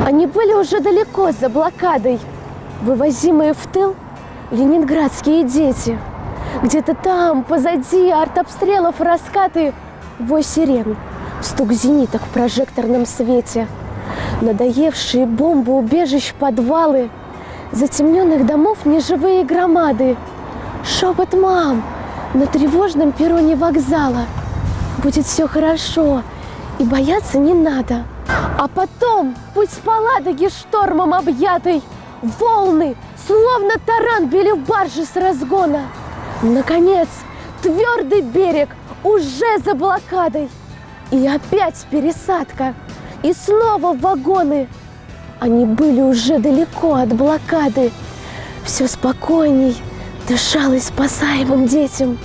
Они были уже далеко за блокадой, вывозимые в тыл ленинградские дети. Где-то там, позади артобстрелов раскаты, вой сирен, стук зениток в прожекторном свете, надоевшие бомбоубежищ подвалы, затемненных домов неживые громады, шепот мам на тревожном перроне вокзала. Будет все хорошо, и бояться не надо. А потом путь по Ладоге штормом объятый, волны, словно таран, били в баржи с разгона. Наконец, твердый берег уже за блокадой. И опять пересадка, и снова вагоны. Они были уже далеко от блокады. Все спокойней дышалось спасаемым детям.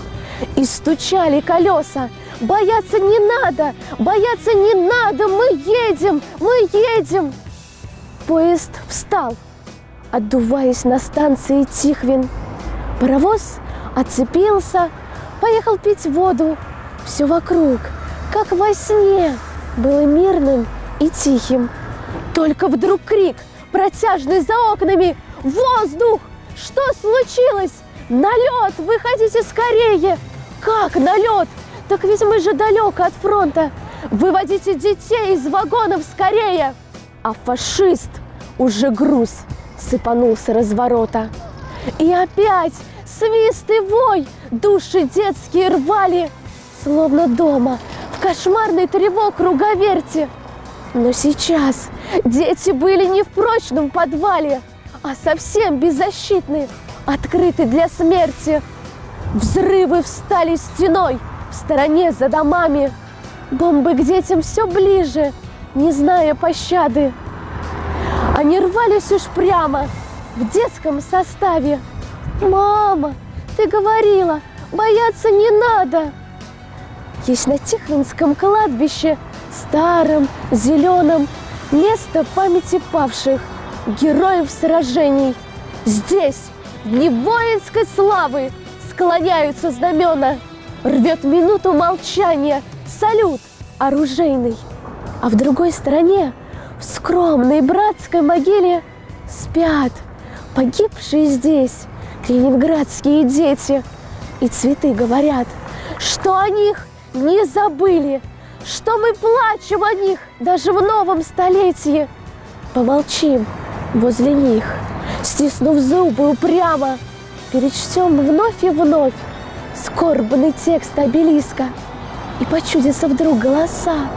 И стучали колеса. Бояться не надо, бояться не надо, мы едем, мы едем. Поезд встал, отдуваясь на станции Тихвин. Паровоз отцепился, поехал пить воду. Все вокруг, как во сне, было мирным и тихим. Только вдруг крик, протяжный за окнами: «Воздух! Что случилось? На лед! Выходите скорее!» «Как на лед? Так ведь мы же далеко от фронта! Выводите детей из вагонов скорее!» А фашист уже груз сыпанул с разворота. И опять свист и вой души детские рвали, словно дома в кошмарной тревог круговерти. Но сейчас дети были не в прочном подвале, а совсем беззащитны, открыты для смерти. Взрывы встали стеной в стороне за домами. Бомбы к детям все ближе, не зная пощады. Они рвались уж прямо в детском составе. «Мама, ты говорила, бояться не надо!» Есть на Тихвинском кладбище, старом, зеленом, место памяти павших, героев сражений. Здесь, в дни воинской славы, склоняются знамена. Рвет минуту молчания салют оружейный. А в другой стороне, в скромной братской могиле, спят погибшие здесь ленинградские дети. И цветы говорят, что о них не забыли, что мы плачем о них даже в новом столетии. Помолчим возле них, стиснув зубы упрямо, перечтем вновь и вновь скорбный текст обелиска. И почудятся вдруг голоса: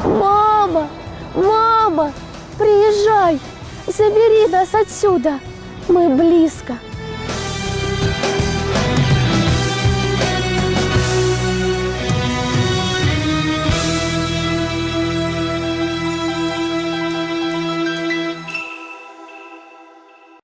«Мама, мама, приезжай, забери нас отсюда, мы близко».